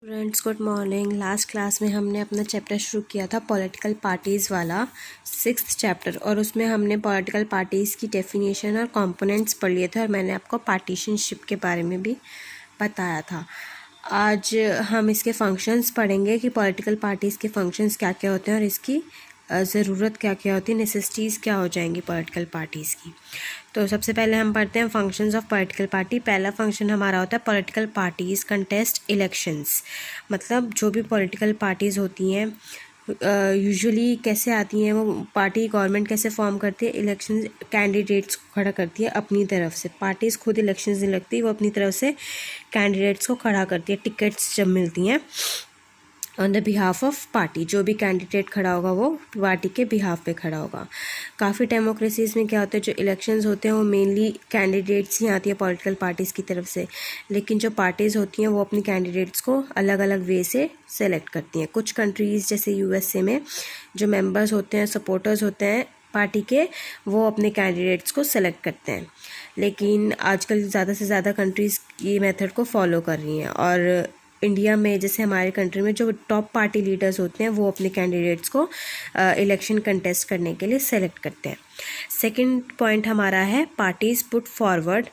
Friends good morning. Last class में हमने अपना चैप्टर शुरू किया था पॉलिटिकल पार्टीज़ वाला, 6th चैप्टर, और उसमें हमने पॉलिटिकल पार्टीज़ की डेफिनेशन और कंपोनेंट्स पढ़ लिए थे और मैंने आपको पार्टीशनशिप के बारे में भी बताया था। आज हम इसके फंक्शंस पढ़ेंगे कि पॉलिटिकल पार्टीज़ के फंक्शंस क्या क्या होते हैं और इसकी ज़रूरत क्या क्या होती है, नेसेसिटीज़ क्या हो जाएंगी पॉलिटिकल पार्टीज़ की। तो सबसे पहले हम पढ़ते हैं फंक्शंस ऑफ पॉलिटिकल पार्टी। पहला फंक्शन हमारा होता है पॉलिटिकल पार्टीज़ कंटेस्ट इलेक्शंस। मतलब जो भी पॉलिटिकल पार्टीज़ होती हैं यूजुअली कैसे आती हैं, वो पार्टी गवर्नमेंट कैसे फॉर्म करती है, इलेक्शन कैंडिडेट्स को खड़ा करती है अपनी तरफ से। पार्टीज़ खुद इलेक्शंस नहीं लगती, वो अपनी तरफ से कैंडिडेट्स को खड़ा करती है। टिकट्स जब मिलती हैं on the behalf of party, जो भी कैंडिडेट खड़ा होगा वो पार्टी के बिहाफ पे खड़ा होगा। काफ़ी डेमोक्रेसीज़ में क्या होता है, जो इलेक्शंस होते हैं वो मेनली कैंडिडेट्स ही आती है पॉलिटिकल पार्टीज़ की तरफ से, लेकिन जो पार्टीज़ होती हैं वो अपनी कैंडिडेट्स को अलग अलग वे से सेलेक्ट करती हैं। कुछ कंट्रीज़ जैसे USA में जो मेंबर्स होते हैं, सपोर्टर्स होते हैं पार्टी के, वो अपने कैंडिडेट्स को सेलेक्ट करते हैं, लेकिन आजकल ज़्यादा से ज़्यादा कंट्रीज़ ये मेथड को फॉलो कर रही हैं। और इंडिया में जैसे हमारे कंट्री में जो टॉप पार्टी लीडर्स होते हैं वो अपने कैंडिडेट्स को इलेक्शन कंटेस्ट करने के लिए सेलेक्ट करते हैं। सेकंड पॉइंट हमारा है parties put forward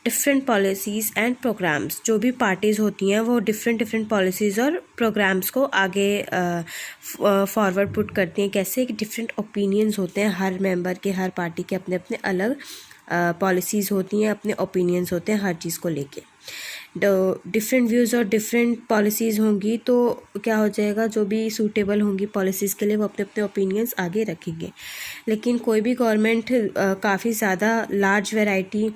different policies and programs. जो भी पार्टीज़ होती हैं वो डिफरेंट पॉलिसीज़ और प्रोग्राम्स को आगे फॉरवर्ड पुट करती हैं। कैसे कि डिफरेंट ओपिनियंस होते हैं हर मेंबर के, हर पार्टी के अपने अपने अलग पॉलिसीज़ होती हैं, अपने ओपिनियंस होते हैं हर चीज़ को लेके। डिफरेंट व्यूज़ और डिफरेंट पॉलिसीज़ होंगी तो क्या हो जाएगा, जो भी सूटेबल होंगी पॉलिसीज़ के लिए वो अपने अपने ओपिनियंस आगे रखेंगे। लेकिन कोई भी गवर्नमेंट काफ़ी ज़्यादा लार्ज वैरायटी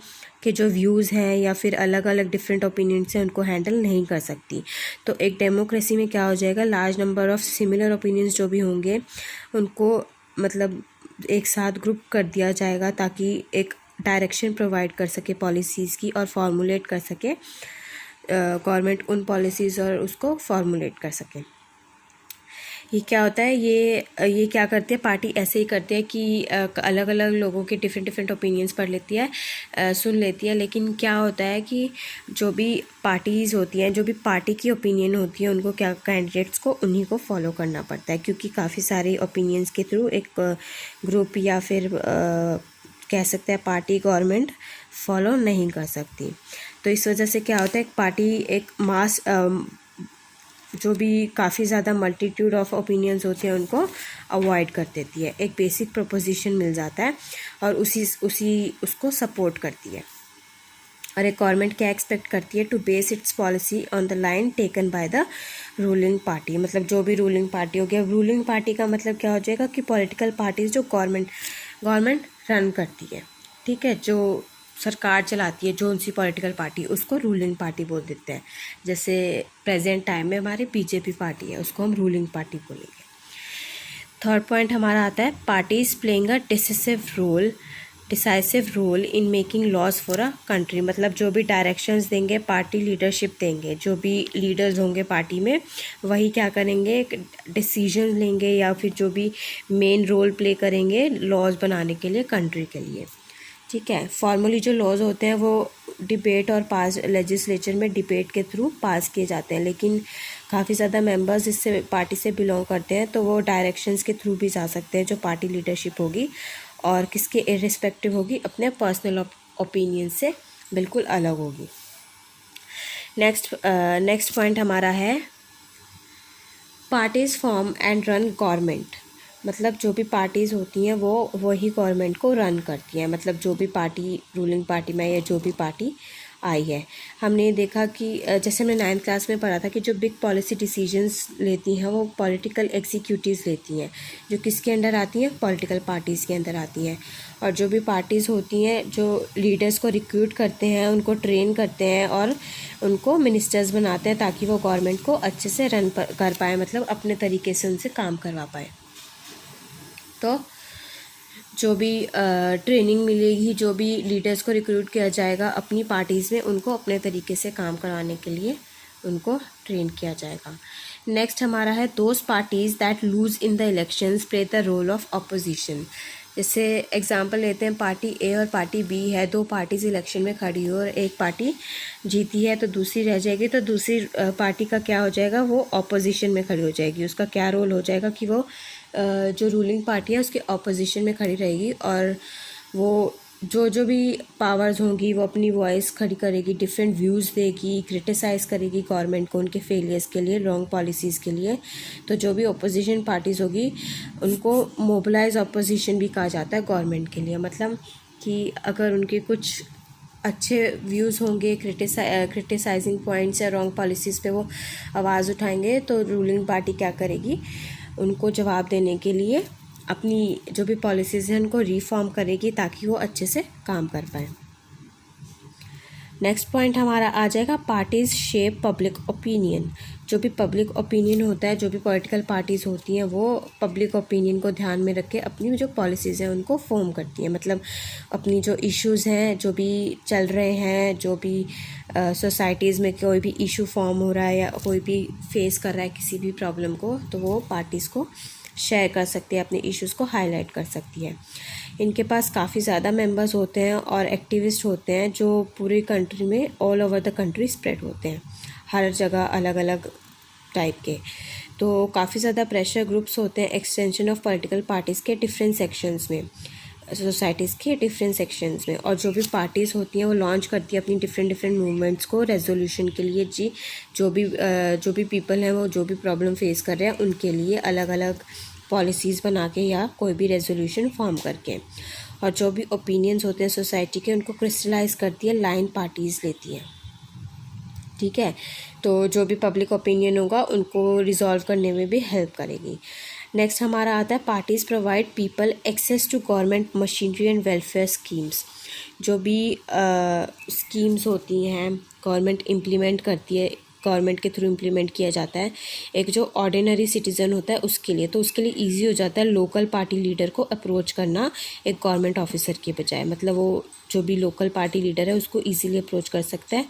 के जो व्यूज़ हैं या फिर अलग अलग डिफरेंट ओपिनियंस हैं उनको हैंडल नहीं कर सकती। तो एक डेमोक्रेसी में क्या हो जाएगा, large number of similar opinions जो भी होंगे उनको मतलब एक साथ ग्रुप कर दिया जाएगा ताकि एक डायरेक्शन प्रोवाइड कर सके पॉलिसीज़ की और फॉर्मुलेट कर सके गवर्नमेंट उन पॉलिसीज़ और उसको फॉर्मुलेट कर सके। ये क्या होता है, ये क्या करती है पार्टी, ऐसे ही करती है कि अलग अलग लोगों के डिफरेंट ओपिनियंस पढ़ लेती है, सुन लेती है, लेकिन क्या होता है कि जो भी पार्टीज़ होती हैं, जो भी पार्टी की ओपिनियन होती है, उनको क्या कैंडिडेट्स को उन्हीं को फॉलो करना पड़ता है, क्योंकि काफ़ी सारे ओपिनियंस के थ्रू एक ग्रुप या फिर कह सकते हैं पार्टी गवर्नमेंट फॉलो नहीं कर सकती। तो इस वजह से क्या होता है, एक पार्टी एक मास जो भी काफ़ी ज़्यादा मल्टीट्यूड ऑफ ओपिनियंस होते हैं उनको अवॉइड कर देती है। एक बेसिक प्रोपोजिशन मिल जाता है और उसको सपोर्ट करती है। और एक गवर्नमेंट क्या एक्सपेक्ट करती है, to base its policy on the line taken by the ruling party. मतलब जो भी रूलिंग पार्टी हो गया, रूलिंग पार्टी का मतलब क्या हो जाएगा कि पॉलिटिकल पार्टीज जो गवर्नमेंट रन करती है, ठीक है, जो सरकार चलाती है, जो उनकी पॉलिटिकल पार्टी, उसको रूलिंग पार्टी बोल देते हैं। जैसे प्रेजेंट टाइम में हमारे BJP पार्टी है, उसको हम रूलिंग पार्टी बोलेंगे। थर्ड पॉइंट हमारा आता है parties playing a decisive role in making laws for a country. मतलब जो भी डायरेक्शंस देंगे, पार्टी लीडरशिप देंगे, जो भी लीडर्स होंगे पार्टी में वही क्या करेंगे, डिसीजन लेंगे या फिर जो भी मेन रोल प्ले करेंगे लॉज बनाने के लिए कंट्री के लिए, ठीक है। फॉर्मली जो लॉज होते हैं वो डिबेट और पास लेजिस्लेचर में डिबेट के थ्रू पास किए जाते हैं, लेकिन काफ़ी ज़्यादा मेंबर्स इससे पार्टी से बिलोंग करते हैं तो वो डायरेक्शंस के थ्रू भी जा सकते हैं, जो पार्टी लीडरशिप होगी और किसके इर्रिस्पेक्टिव होगी, अपने पर्सनल ओपिनियन से बिल्कुल अलग होगी। नेक्स्ट पॉइंट हमारा है parties form and run government. मतलब जो भी पार्टीज़ होती हैं वो वही गवर्नमेंट को रन करती हैं। मतलब जो भी पार्टी रूलिंग पार्टी में या जो भी पार्टी आई है, हमने देखा कि जैसे हमने 9th क्लास में पढ़ा था कि जो बिग पॉलिसी डिसीजंस लेती हैं वो पॉलिटिकल एग्जीक्यूटिव्स लेती हैं, जो किसके अंडर आती हैं, पॉलिटिकल पार्टीज़ के अंदर आती हैं। और जो भी पार्टीज़ होती हैं जो लीडर्स को रिक्रूट करते हैं, उनको ट्रेन करते हैं और उनको मिनिस्टर्स बनाते हैं ताकि वो गवर्नमेंट को अच्छे से रन कर पाए, मतलब अपने तरीके से उनसे काम करवा पाए। तो जो भी ट्रेनिंग मिलेगी, जो भी लीडर्स को रिक्रूट किया जाएगा अपनी पार्टीज़ में, उनको अपने तरीके से काम करवाने के लिए उनको ट्रेन किया जाएगा। नेक्स्ट हमारा है those parties that lose in the elections play the role of opposition. जैसे एग्जांपल लेते हैं, पार्टी ए और पार्टी बी है, दो पार्टीज इलेक्शन में खड़ी हो और एक पार्टी जीती है तो दूसरी रह जाएगी, तो दूसरी पार्टी का क्या हो जाएगा, वो ऑपोजिशन में खड़ी हो जाएगी। उसका क्या रोल हो जाएगा कि वो जो रूलिंग पार्टी है उसके ऑपोजिशन में खड़ी रहेगी और वो जो भी पावर्स होंगी वो अपनी वॉइस खड़ी करेगी, डिफरेंट व्यूज़ देगी, क्रिटिसाइज़ करेगी गवर्नमेंट को उनके फेलियर्स के लिए, रॉन्ग पॉलिसीज़ के लिए। तो जो भी अपोजिशन पार्टीज़ होगी उनको मोबिलाइज अपोजिशन भी कहा जाता है गवर्नमेंट के लिए। मतलब कि अगर उनके कुछ अच्छे व्यूज़ होंगे, क्रिटिसाइजिंग पॉइंट्स या रॉन्ग पॉलिसीज़ पे वो आवाज़ उठाएंगे, तो रूलिंग पार्टी क्या करेगी, उनको जवाब देने के लिए अपनी जो भी पॉलिसीज़ हैं उनको रिफॉर्म करेगी ताकि वो अच्छे से काम कर पाएँ। नेक्स्ट पॉइंट हमारा आ जाएगा पार्टीज़ शेप पब्लिक ओपिनियन। जो भी पब्लिक ओपिनियन होता है, जो भी पॉलिटिकल पार्टीज़ होती हैं वो पब्लिक ओपिनियन को ध्यान में रख के अपनी जो पॉलिसीज़ हैं उनको फॉर्म करती हैं। मतलब अपनी जो इश्यूज़ हैं, जो भी चल रहे हैं, जो भी सोसाइटीज़ में कोई भी इशू फॉर्म हो रहा है या कोई भी फेस कर रहा है किसी भी प्रॉब्लम को, तो वो पार्टीज़ को शेयर कर सकती है, अपने इश्यूज़ को हाईलाइट कर सकती है। इनके पास काफ़ी ज़्यादा मेंबर्स होते हैं और एक्टिविस्ट होते हैं जो पूरी कंट्री में all over the country spread होते हैं, हर जगह अलग अलग टाइप के। तो काफ़ी ज़्यादा प्रेशर ग्रुप्स होते हैं एक्सटेंशन ऑफ पॉलिटिकल पार्टीज़ के डिफरेंट सेक्शंस में, सोसाइटीज़ के डिफरेंट सेक्शंस में। और जो भी पार्टीज़ होती हैं वो लॉन्च करती है अपनी डिफरेंट मूवमेंट्स को रेजोल्यूशन के लिए। जो भी पीपल हैं वो जो भी प्रॉब्लम फेस कर रहे हैं उनके लिए अलग अलग पॉलिसीज़ बना के या कोई भी रेजोल्यूशन फॉर्म करके। और जो भी ओपिनियंस होते हैं सोसाइटी के उनको क्रिस्टलाइज करती है, लाइन पार्टीज़ लेती हैं। ठीक है, तो जो भी पब्लिक ओपिनियन होगा उनको रिजॉल्व करने में भी हेल्प करेगी। नेक्स्ट हमारा आता है parties provide people access to government machinery and welfare schemes. जो भी स्कीम्स होती हैं गवर्नमेंट इम्प्लीमेंट करती है, गवर्नमेंट के थ्रू इम्प्लीमेंट किया जाता है एक जो ऑर्डिनरी सिटीज़न होता है उसके लिए, तो उसके लिए इजी हो जाता है लोकल पार्टी लीडर को अप्रोच करना एक गवर्नमेंट ऑफिसर के बजाय। मतलब वो जो भी लोकल पार्टी लीडर है उसको इजीली अप्रोच कर सकता है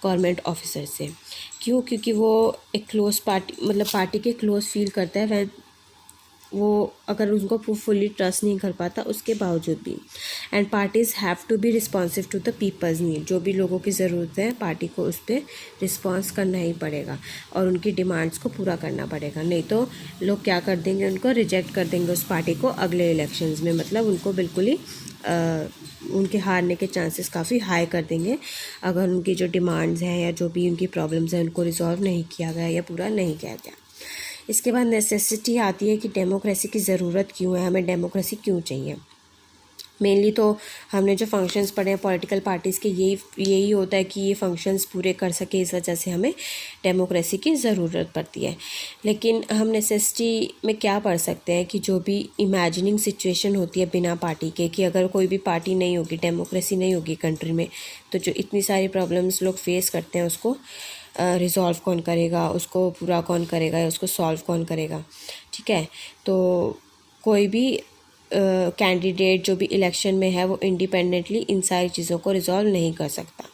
गवर्नमेंट ऑफिसर से। क्यों? क्योंकि वो एक क्लोज पार्टी, मतलब पार्टी के क्लोज फील करता है वह, वो अगर उनको फुल्ली ट्रस्ट नहीं कर पाता उसके बावजूद भी। And parties have to be responsive to the people's need. जो भी लोगों की ज़रूरत है पार्टी को उस पर रिस्पॉन्स करना ही पड़ेगा और उनकी डिमांड्स को पूरा करना पड़ेगा, नहीं तो लोग क्या कर देंगे, उनको रिजेक्ट कर देंगे उस पार्टी को अगले इलेक्शंस में। मतलब उनको बिल्कुल ही उनके हारने के चांसेस काफ़ी हाई कर देंगे अगर उनकी जो डिमांड्स हैं या जो भी उनकी प्रॉब्लम्स हैं उनको रिजॉल्व नहीं किया गया या पूरा नहीं किया गया। इसके बाद नेसेसिटी आती है कि डेमोक्रेसी की ज़रूरत क्यों है, हमें डेमोक्रेसी क्यों चाहिए। मेनली तो हमने जो फंक्शंस पढ़े हैं पॉलिटिकल पार्टीज़ के यही होता है कि ये फंक्शंस पूरे कर सके, इस वजह से हमें डेमोक्रेसी की ज़रूरत पड़ती है। लेकिन हम नेसेसिटी में क्या पढ़ सकते हैं कि जो भी इमेजिनिंग सिचुएशन होती है बिना पार्टी के, कि अगर कोई भी पार्टी नहीं होगी, डेमोक्रेसी नहीं होगी कंट्री में, तो जो इतनी सारी प्रॉब्लम्स लोग फेस करते हैं उसको रिज़ॉल्व कौन करेगा, उसको पूरा कौन करेगा या उसको सॉल्व कौन करेगा। ठीक है, तो कोई भी कैंडिडेट जो भी इलेक्शन में है वो इंडिपेंडेंटली इन सारी चीज़ों को रिज़ॉल्व नहीं कर सकता।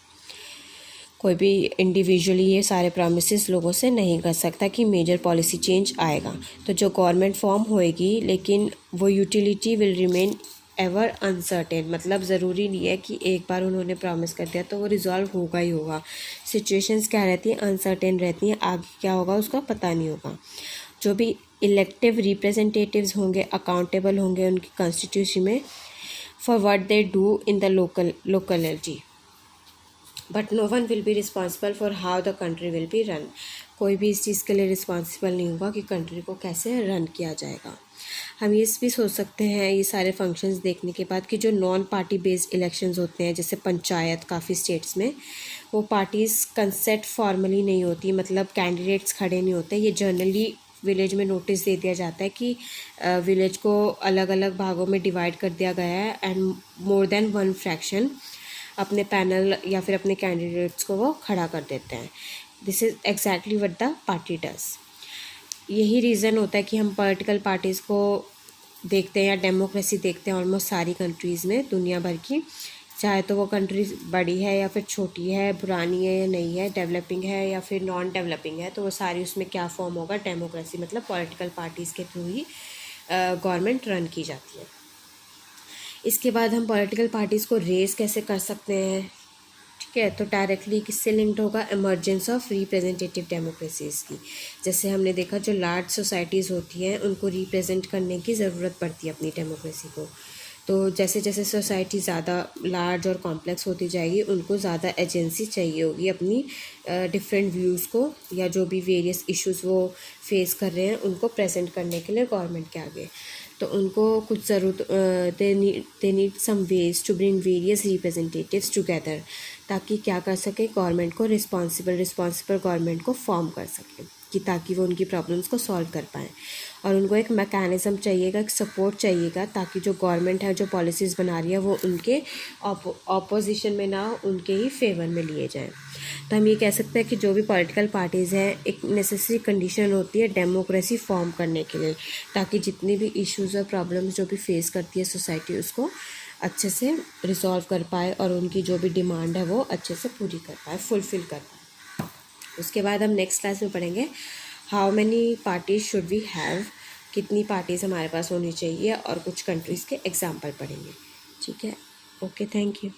कोई भी इंडिविजुअली ये सारे प्रॉमिसेस लोगों से नहीं कर सकता कि मेजर पॉलिसी चेंज आएगा। तो जो गवर्नमेंट फॉर्म होएगी लेकिन वो utility will remain ever uncertain. मतलब ज़रूरी नहीं है कि एक बार उन्होंने प्रॉमिस कर दिया तो वो रिज़ॉल्व होगा ही होगा। सिचुएशंस क्या रहती हैं, अनसर्टेन रहती हैं, आगे क्या होगा उसका पता नहीं होगा। जो भी इलेक्टिव रिप्रेजेंटेटिव्स होंगे अकाउंटेबल होंगे उनकी कॉन्स्टिट्यूशन में for what they do in the locality, but no one will be responsible for how the country will be run. कोई भी इस चीज़ के लिए रिस्पॉन्सिबल नहीं होगा कि कंट्री को कैसे रन किया जाएगा। हम ये भी सोच सकते हैं ये सारे फंक्शंस देखने के बाद कि जो नॉन पार्टी बेस्ड इलेक्शंस होते हैं जैसे पंचायत काफ़ी स्टेट्स में, वो पार्टीज़ कंसेप्ट फॉर्मली नहीं होती, मतलब कैंडिडेट्स खड़े नहीं होते। ये जनरली विलेज में नोटिस दे दिया जाता है कि विलेज को अलग अलग भागों में डिवाइड कर दिया गया है and more than one fraction अपने पैनल या फिर अपने कैंडिडेट्स को वो खड़ा कर देते हैं। This is exactly what the party does. यही रीज़न होता है कि हम पॉलिटिकल पार्टीज़ को देखते हैं या डेमोक्रेसी देखते हैं ऑलमोस्ट सारी कंट्रीज़ में दुनिया भर की, चाहे तो वो कंट्री बड़ी है या फिर छोटी है, पुरानी है या नई है, डेवलपिंग है या फिर नॉन डेवलपिंग है, तो वो सारी उसमें क्या फॉर्म होगा, डेमोक्रेसी। मतलब पॉलिटिकल पार्टीज़ के थ्रू ही गवर्नमेंट रन की जाती है। इसके बाद हम पॉलिटिकल पार्टीज़ को रेस कैसे कर सकते हैं, ठीक है। तो डायरेक्टली किससे लिंक्ड होगा, इमर्जेंस ऑफ रिप्रेजेंटेटिव डेमोक्रेसीज़ की। जैसे हमने देखा जो लार्ज सोसाइटीज़ होती हैं उनको रिप्रेजेंट करने की ज़रूरत पड़ती है अपनी डेमोक्रेसी को। तो जैसे जैसे सोसाइटी ज़्यादा लार्ज और कॉम्प्लेक्स होती जाएगी उनको ज़्यादा एजेंसी चाहिए होगी अपनी डिफरेंट व्यूज़ को या जो भी वेरियस इश्यूज़ वो फेस कर रहे हैं उनको प्रेजेंट करने के लिए गवर्नमेंट के आगे। तो उनको कुछ ज़रूरत they need some ways to bring various representatives together, ताकि क्या कर सके, गवर्नमेंट को रिस्पॉन्सिबल गवर्नमेंट को फॉर्म कर सके कि ताकि वो उनकी प्रॉब्लम्स को सॉल्व कर पाएँ। और उनको एक मैकेनिज़्म चाहिएगा, एक सपोर्ट चाहिएगा, ताकि जो गवर्नमेंट है जो पॉलिसीज़ बना रही है वो उनके ऑपोजिशन में ना हो, उनके ही फेवर में लिए जाएं। तो हम ये कह सकते हैं कि जो भी पॉलिटिकल पार्टीज़ हैं एक नेसेसरी कंडीशन होती है डेमोक्रेसी फॉर्म करने के लिए, ताकि जितनी भी इश्यूज़ और प्रॉब्लम्स जो भी फेस करती है सोसाइटी उसको अच्छे से रिजॉल्व कर पाए और उनकी जो भी डिमांड है वो अच्छे से पूरी कर पाए, फुलफ़िल कर पाए। उसके बाद हम नेक्स्ट क्लास में पढ़ेंगे how many parties should we have, कितनी पार्टीज़ हमारे पास होनी चाहिए, और कुछ कंट्रीज़ के एग्जाम्पल पढ़ेंगे, ठीक है। Okay, thank you.